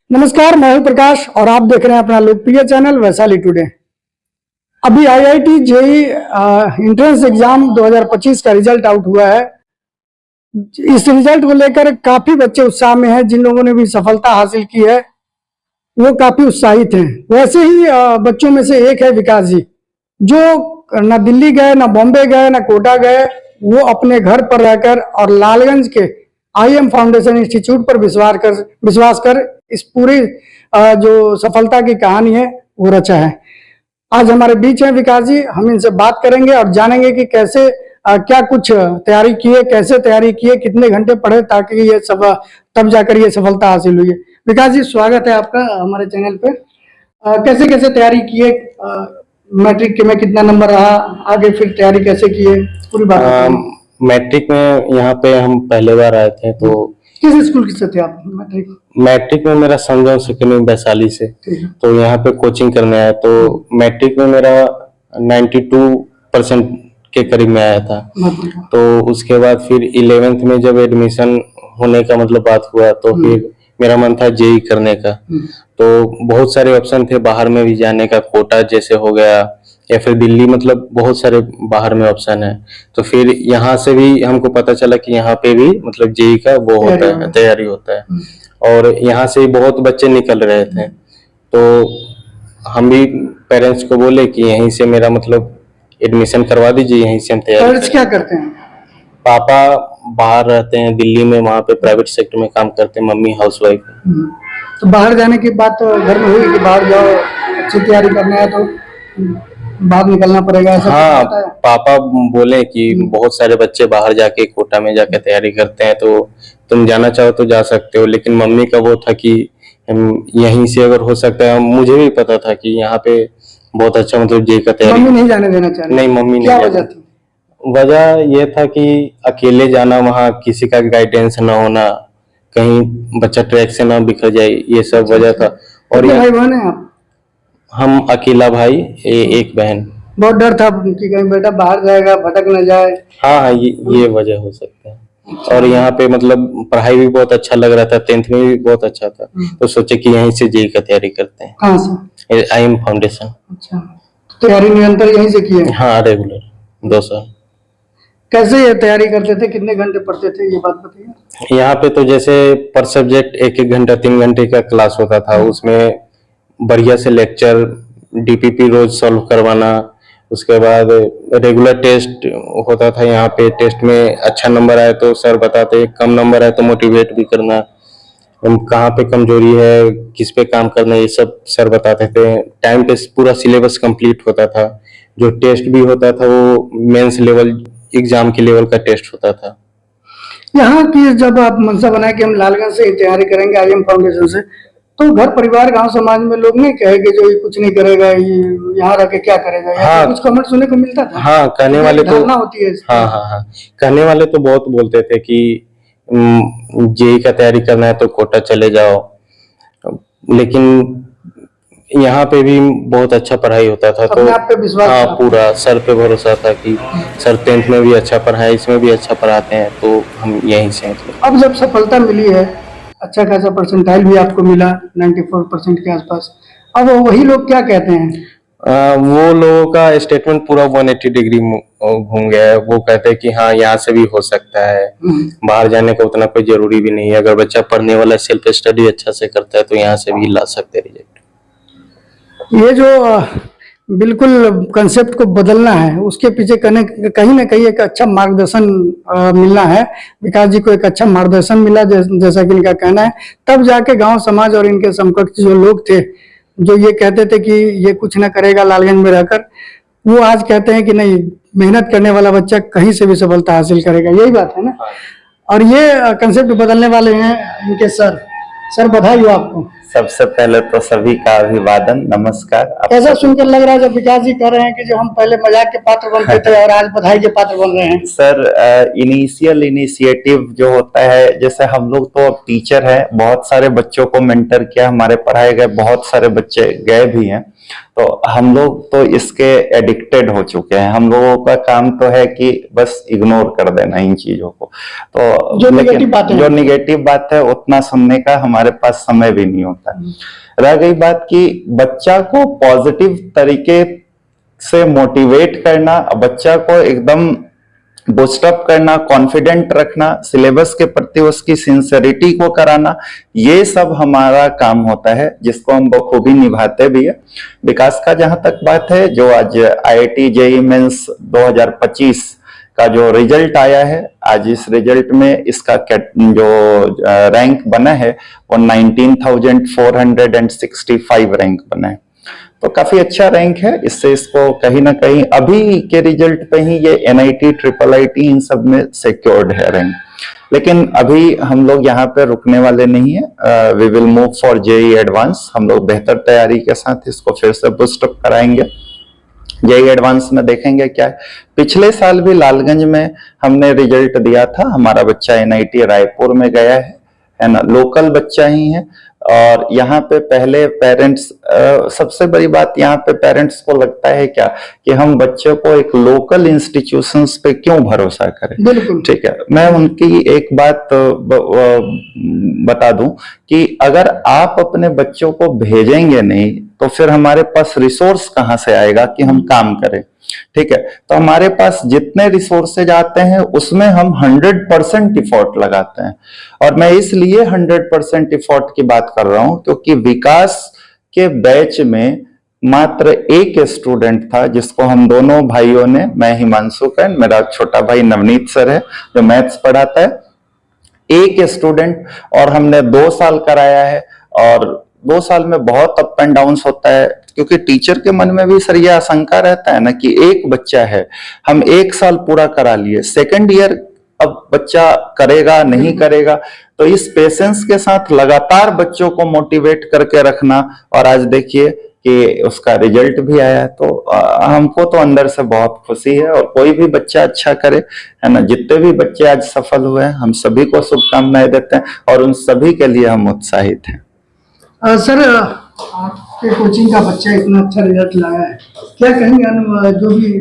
नमस्कार, मैं हूं प्रकाश और आप देख रहे हैं अपना लोकप्रिय चैनल वैशाली टुडे। अभी आईआईटी जेईई एंट्रेंस एग्जाम 2025 का रिजल्ट आउट हुआ है। इस रिजल्ट को लेकर काफी बच्चे उत्साह में हैं। जिन लोगों ने भी सफलता हासिल की है वो काफी उत्साहित हैं। वैसे ही बच्चों में से एक है विकास जी, जो ना दिल्ली गए, ना बॉम्बे गए, ना कोटा गए। वो अपने घर पर रहकर और लालगंज के आईएम फाउंडेशन इंस्टीट्यूट पर विश्वास कर इस पूरी जो सफलता की कहानी है वो रचा है। आज हमारे बीच हैं विकास जी। हम इनसे बात करेंगे और जानेंगे कि कैसे क्या कुछ तैयारी किए, कैसे तैयारी किए, कितने घंटे पढ़े ताकि ये सब तब जाकर ये सफलता हासिल हुई है। विकास जी, स्वागत है आपका हमारे चैनल पे। कैसे कैसे तैयारी किए, मैट्रिक के में कितना नंबर रहा, आगे फिर तैयारी कैसे किए, पूरी बात। मैट्रिक में यहाँ पे हम पहले बार आए थे। तो किस स्कूल से थे आप? मैट्रिक में मेरा संगम सेकेंडरी वैशाली से, तो यहाँ पे कोचिंग करने आया। तो मैट्रिक में मेरा 92% के करीब में आया था। तो उसके बाद फिर 11th में जब एडमिशन होने का मतलब बात हुआ तो फिर मेरा मन था जेईई करने का। तो बहुत सारे ऑप्शन थे बाहर में भी जाने का, कोटा जैसे हो गया या फिर दिल्ली, मतलब बहुत सारे बाहर में ऑप्शन है। तो फिर यहाँ से भी हमको पता चला कि यहाँ पे भी मतलब जेईई का वो होता है, तैयारी होता है। और यहाँ से बहुत बच्चे निकल रहे थे। तो हम भी पेरेंट्स को बोले कि यहीं से मेरा मतलब एडमिशन करवा दीजिए, यहीं से हम तैयारी। क्या करते हैं? पापा बाहर रहते हैं दिल्ली में, वहाँ पे प्राइवेट सेक्टर में काम करते हैं। मम्मी हाउसवाइफ है। तो बाहर जाने की बात घर में हुई कि बाहर जाओ, अच्छी तैयारी करना है तो बाहर निकलना पड़ेगा, ऐसा? हाँ, पापा बोले कि बहुत सारे बच्चे बाहर जाके कोटा में जाके तैयारी करते हैं, तो तुम जाना चाहो तो जा सकते हो। लेकिन मम्मी का वो था कि यहीं से अगर हो सकता है। मुझे भी पता था कि यहाँ पे बहुत अच्छा मतलब जेईई का तैयारी। मम्मी नहीं जाने देना चाह रही? नहीं, मम्मी नहीं। क्या वजह थी? वजह ये था कि अकेले जाना, वहाँ किसी का गाइडेंस ना होना, कहीं बच्चा ट्रैक से ना बिखर जाए, ये सब वजह था। और भाई बहन है आप? हम अकेला भाई, एक बहन। बहुत डर था कि कहीं बेटा बाहर जाएगा, भटक न जाए। हाँ, ये वजह हो सकता है। और यहाँ पे मतलब पढ़ाई भी बहुत अच्छा लग रहा था, 10th में भी बहुत अच्छा था। तो सोचे कि यहीं से जेईई का तैयारी करते हैं। कहाँ से? IM foundation. अच्छा, तैयारी निरंतर यहीं से की है? हाँ, रेगुलर 2 साल। कैसे ये तैयारी करते थे, कितने घंटे पढ़ते थे, ये बात बताइए। यहाँ पे तो जैसे पर सब्जेक्ट 1-1 घंटा 3 घंटे का क्लास होता था। उसमें बढ़िया से लेक्चर, डीपीपी रोज सॉल्व करवाना। उसके बाद रेगुलर टेस्ट होता था। यहाँ पे टेस्ट में अच्छा नंबर आए तो सर बताते, कम नंबर आए तो मोटिवेट भी करना, कहाँ पे कमजोरी है, किस पे काम करना, ये सब सर बताते थे। टाइम पे पूरा सिलेबस कंप्लीट होता था। जो टेस्ट भी होता था वो मेंस लेवल एग्जाम के लेवल का टेस्ट होता था। यहाँ की जब आप मनसा बनाए कि हम लालगंज से तैयारी करेंगे आईएम फाउंडेशन से, तो घर परिवार गांव समाज में लोग नहीं कहेंगे जो ये कुछ नहीं करेगा, ये यहाँ रह के क्या करेगा? हाँ, कुछ कमेंट सुनने को मिलता था। हाँ, कहने वाले तो होती है। हाँ, कहने वाले तो बहुत बोलते थे कि जेईई का तैयारी करना है तो कोटा चले जाओ। लेकिन यहाँ पे भी बहुत अच्छा पढ़ाई होता था। तो आप पे विश्वास? हाँ, पूरा सर पे भरोसा था कि सर 10th में भी अच्छा पढ़ाए, इसमें भी अच्छा पढ़ाते हैं, तो हम यहीं से मतलब। अब जब सफलता मिली है, अच्छा खासा परसेंटाइल भी आपको मिला 94% के आसपास, अब वही लोग क्या कहते हैं? वो लोगों का स्टेटमेंट पूरा 180 डिग्री घूम गया है। वो कहते हैं कि हाँ, यहाँ से भी हो सकता है, बाहर जाने का उतना कोई जरूरी भी नहीं है। अगर बच्चा पढ़ने वाला सेल्फ स्टडी अच्छा से करता है तो यहाँ से भी ला सकते हैं रिजल्ट। ये जो बिल्कुल कंसेप्ट को बदलना है, उसके पीछे कहीं ना कहीं एक अच्छा मार्गदर्शन मिलना है। विकास जी को एक अच्छा मार्गदर्शन मिला, जैसा कि इनका कहना है। तब जाके गांव समाज और इनके समकक्ष जो लोग थे, जो ये कहते थे कि ये कुछ ना करेगा लालगंज में रहकर, वो आज कहते हैं कि नहीं, मेहनत करने वाला बच्चा कहीं से भी सफलता हासिल करेगा। यही बात है ना? और ये कंसेप्ट बदलने वाले हैं इनके सर, बधाई हो आपको। सबसे पहले तो सभी का अभिवादन, नमस्कार। ऐसा सुनकर लग रहा है जब विकास जी कह रहे हैं कि जो हम पहले मजाक के पात्र बनते थे और आज बधाई के पात्र बन रहे हैं। सर, इनिशियल इनिशिएटिव जो होता है, जैसे हम लोग तो टीचर हैं, बहुत सारे बच्चों को मेंटर किया, हमारे पढ़ाए गए बहुत सारे बच्चे गए भी हैं। तो हम लोग तो इसके एडिक्टेड हो चुके हैं। हम लोगों का काम तो है कि बस इग्नोर कर देना इन चीजों को। तो जो लेकिन नेगेटिव बातें जो निगेटिव बात है उतना सुनने का हमारे पास समय भी नहीं होता। रह गई बात कि बच्चा को पॉजिटिव तरीके से मोटिवेट करना, बच्चा को एकदम बूस्टअप करना, कॉन्फिडेंट रखना, सिलेबस के प्रति उसकी सिंसेरिटी को कराना, ये सब हमारा काम होता है, जिसको हम बखूबी निभाते भी है। विकास का जहां तक बात है, जो आज IIT JEE मेंस 2025 का जो रिजल्ट आया है, आज इस रिजल्ट में इसका जो रैंक बना है वो 19,465 रैंक बना है। तो काफी अच्छा रैंक है। इससे इसको कहीं ना कहीं अभी के रिजल्ट पे ही ये NIT, IIIT इन सब में सिक्योर्ड है रैंक। लेकिन अभी हम लोग यहाँ पे रुकने वाले नहीं है। We will move for JEE advance. हम लोग बेहतर तैयारी के साथ इसको फिर से बूस्टअप कराएंगे। JEE एडवांस में देखेंगे क्या है। पिछले साल भी लालगंज में हमने रिजल्ट दिया था, हमारा बच्चा NIT रायपुर में गया है ना, लोकल बच्चा ही है। और यहाँ पे पहले पेरेंट्स, सबसे बड़ी बात यहाँ पे पेरेंट्स को लगता है क्या कि हम बच्चे को एक लोकल इंस्टीट्यूशंस पे क्यों भरोसा करें। बिल्कुल ठीक है, मैं उनकी एक बात बता दूं कि अगर आप अपने बच्चों को भेजेंगे नहीं तो फिर हमारे पास रिसोर्स कहाँ से आएगा कि हम काम करें। ठीक है, तो हमारे पास जितने रिसोर्सेज आते हैं उसमें हम 100% इफोर्ट लगाते हैं। और मैं इसलिए 100% इफोर्ट की बात कर रहा हूं क्योंकि विकास के बैच में मात्र एक स्टूडेंट था जिसको हम दोनों भाइयों ने, मैं हिमांशु कर्ण, मेरा छोटा भाई नवनीत सर है जो मैथ्स पढ़ाता है, एक स्टूडेंट, और हमने 2 साल कराया है। और 2 साल में बहुत अप एंड डाउन होता है क्योंकि टीचर के मन में भी सर ये आशंका रहता है ना कि एक बच्चा है, हम 1 साल पूरा करा लिए, सेकंड ईयर अब बच्चा करेगा नहीं करेगा। तो इस पेशेंस के साथ लगातार बच्चों को मोटिवेट करके रखना, और आज देखिए कि उसका रिजल्ट भी आया है। तो हमको तो अंदर से बहुत खुशी है। और कोई भी बच्चा अच्छा करे, है ना, जितने भी बच्चे आज सफल हुए हैं हम सभी को शुभकामनाएं देते हैं और उन सभी के लिए हम उत्साहित हैं। सर, आपके कोचिंग का बच्चा इतना अच्छा रिजल्ट लाया है, क्या कहेंगे जो भी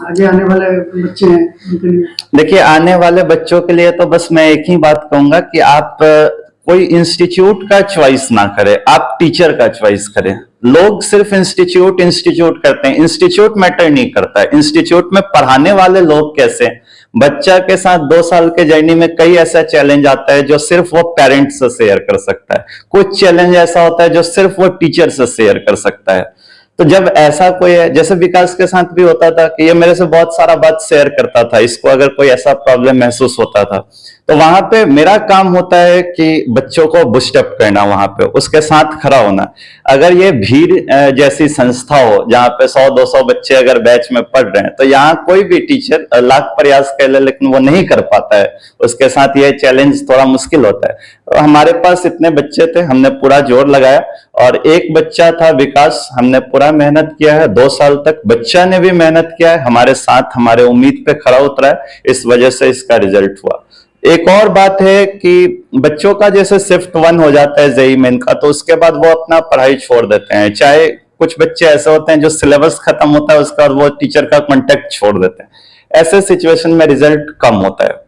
आगे आने वाले बच्चे हैं उनके लिए? देखिए, आने वाले बच्चों के लिए तो बस मैं एक ही बात कहूंगा कि आप कोई इंस्टीट्यूट का चॉइस ना करें, आप टीचर का चॉइस करें। लोग सिर्फ इंस्टीट्यूट करते हैं, इंस्टीट्यूट मैटर नहीं करता है। इंस्टीट्यूट में पढ़ाने वाले लोग कैसे, बच्चा के साथ 2 साल के जर्नी में कई ऐसा चैलेंज आता है जो सिर्फ वो पेरेंट्स से शेयर कर सकता है, कुछ चैलेंज ऐसा होता है जो सिर्फ वो टीचर से शेयर कर सकता है। तो जब ऐसा कोई है, जैसे विकास के साथ भी होता था कि ये मेरे से बहुत सारा बात शेयर करता था, इसको अगर कोई ऐसा प्रॉब्लम महसूस होता था तो वहां पे मेरा काम होता है कि बच्चों को बूस्टअप करना, वहां पे उसके साथ खड़ा होना। अगर ये भीड़ जैसी संस्था हो जहां पे 100-200 बच्चे अगर बैच में पढ़ रहे हैं तो यहाँ कोई भी टीचर लाख प्रयास कर ले लेकिन वो नहीं कर पाता है, उसके साथ ये चैलेंज थोड़ा मुश्किल होता है। तो हमारे पास इतने बच्चे थे, हमने पूरा जोर लगाया और एक बच्चा था विकास, हमने पूरा मेहनत किया है 2 साल तक, बच्चा ने भी मेहनत किया है, हमारे साथ हमारे उम्मीद पे खड़ा उतरा है, इस वजह से इसका रिजल्ट हुआ। एक और बात है कि बच्चों का जैसे शिफ्ट 1 हो जाता है JEE मेन का, तो उसके बाद वो अपना पढ़ाई छोड़ देते हैं। चाहे कुछ बच्चे ऐसे होते हैं जो सिलेबस खत्म होता है उसका और वो टीचर का कांटेक्ट छोड़ देते हैं, ऐसे सिचुएशन में रिजल्ट कम होता है।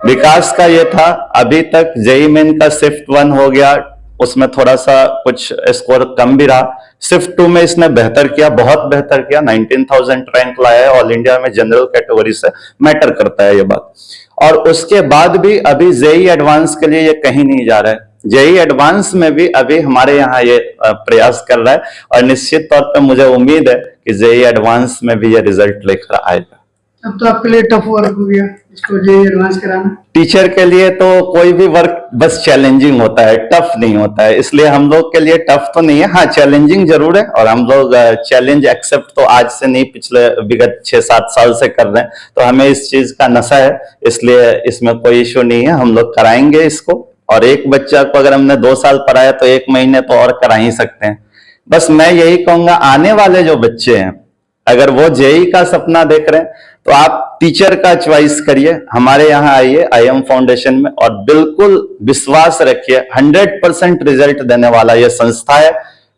विकास का ये था, अभी तक JEE मेन का शिफ्ट 1 हो गया, उसमें थोड़ा सा कुछ स्कोर कम भी रहा। शिफ्ट 2 में इसने बेहतर किया, बहुत बेहतर किया, 19,000 रैंक लाया है ऑल इंडिया में जनरल कैटेगरी से, मैटर करता है ये बात। और उसके बाद भी अभी JEE एडवांस के लिए ये कहीं नहीं जा रहा है, JEE एडवांस में भी अभी हमारे यहाँ ये प्रयास कर रहा है और निश्चित तौर पे मुझे उम्मीद है कि JEE एडवांस में भी ये रिजल्ट लेकर आएगा। अब तो आपके लिए टफ वर्क हो गया इसको JEE एडवांस कराना। टीचर के लिए तो कोई भी वर्क बस चैलेंजिंग होता है, टफ नहीं होता है, इसलिए हम लोग के लिए टफ तो नहीं है, हाँ चैलेंजिंग जरूर है। और हम लोग चैलेंज एक्सेप्ट तो आज से नहीं, पिछले विगत 6-7 साल से कर रहे हैं, तो हमें इस चीज का नशा है, इसलिए इसमें कोई इश्यू नहीं है, हम लोग कराएंगे इसको। और एक बच्चा को अगर हमने 2 साल पढ़ाया तो 1 महीने तो और करा ही सकते हैं। बस मैं यही कहूंगा, आने वाले जो बच्चे हैं अगर वो JEE का सपना देख रहे हैं तो आप टीचर का चॉइस करिए, हमारे यहाँ आइए IM फाउंडेशन में, और बिल्कुल विश्वास रखिए 100% रिजल्ट देने वाला ये संस्था है।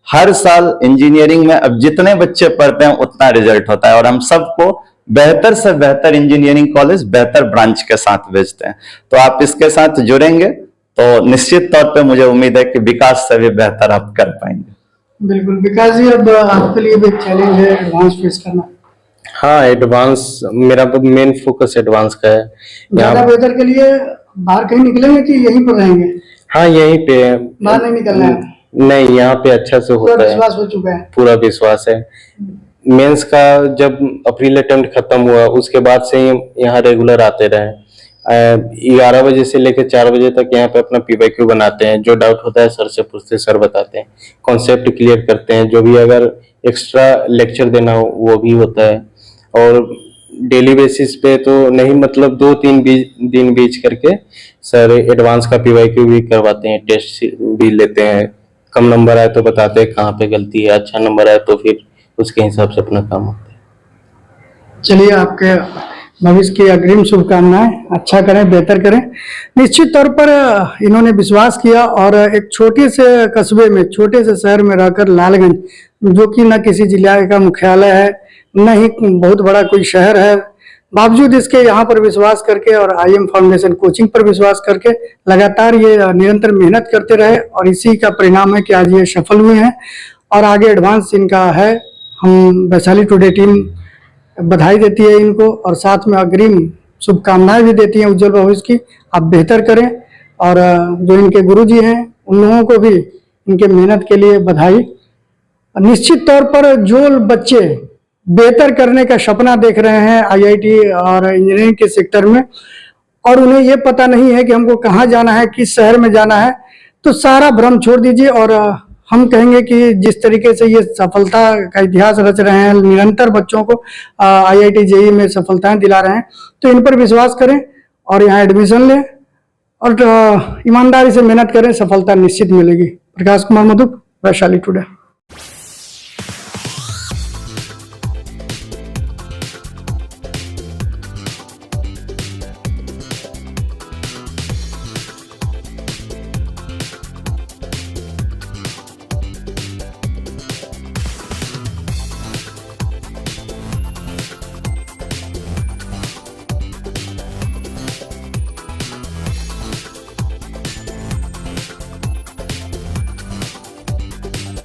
हर साल इंजीनियरिंग में अब जितने बच्चे पढ़ते हैं उतना रिजल्ट होता है, और हम सबको बेहतर से बेहतर इंजीनियरिंग कॉलेज बेहतर ब्रांच के साथ भेजते हैं। तो आप इसके साथ जुड़ेंगे तो निश्चित तौर पे मुझे उम्मीद है कि विकास से भी बेहतर आप कर पाएंगे। बिल्कुल विकास जी, अब आपके लिए भी एक चैलेंज है एडवांस फेस करना। हाँ, एडवांस मेरा मेन फोकस एडवांस का है। ज्यादा यहाँ बेहतर के लिए बाहर कहीं निकलेंगे कि यहीं पर रहेंगे? हाँ, यहीं पे है। बाहर नहीं निकलना है? नहीं, यहाँ पे अच्छा से पूरा होता है, विश्वास हो चुका है? पूरा विश्वास है। मेंस का जब अप्रैल अटेम्प्ट खत्म हुआ उसके बाद से ही यहाँ रेगुलर आते रहे। 11 बजे से लेकर 4 बजे तक यहाँ पे अपना PYQ बनाते हैं, जो डाउट होता है सर से पूछते, सर बताते हैं, कॉन्सेप्ट क्लियर करते हैं, जो भी अगर एक्स्ट्रा लेक्चर देना हो वो भी होता है। और डेली बेसिस पे तो नहीं, मतलब 2-3 दिन बीच करके सर एडवांस का PYQ भी करवाते हैं, टेस्ट भी लेते हैं। कम नंबर आए तो बताते हैं कहाँ पे गलती है, अच्छा नंबर आए तो फिर उसके हिसाब से अपना काम होता है। चलिए, आपके भविष्य की अग्रिम शुभकामनाएं, अच्छा करें, बेहतर करें। निश्चित तौर पर इन्होंने विश्वास किया और एक छोटे से कस्बे में, छोटे से शहर में रहकर लालगंज, जो कि न किसी जिला का मुख्यालय है न ही बहुत बड़ा कोई शहर है, बावजूद इसके यहाँ पर विश्वास करके और IM फाउंडेशन कोचिंग पर विश्वास करके लगातार ये निरंतर मेहनत करते रहे और इसी का परिणाम है कि आज ये सफल हुए हैं और आगे एडवांस इनका है। हम वैशाली टुडे टीम बधाई देती है इनको और साथ में अग्रिम शुभकामनाएं भी देती हैं उज्जवल भविष्य की। आप बेहतर करें और जो इनके गुरुजी हैं उन लोगों को भी इनके मेहनत के लिए बधाई। निश्चित तौर पर जो बच्चे बेहतर करने का सपना देख रहे हैं IIT और इंजीनियरिंग के सेक्टर में और उन्हें ये पता नहीं है कि हमको कहाँ जाना है, किस शहर में जाना है, तो सारा भ्रम छोड़ दीजिए और हम कहेंगे कि जिस तरीके से ये सफलता का इतिहास रच रहे हैं, निरंतर बच्चों को IIT JEE में सफलताएं दिला रहे हैं, तो इन पर विश्वास करें और यहाँ एडमिशन लें और ईमानदारी से मेहनत करें, सफलता निश्चित मिलेगी। प्रकाश कुमार मधुप, वैशाली टुडे।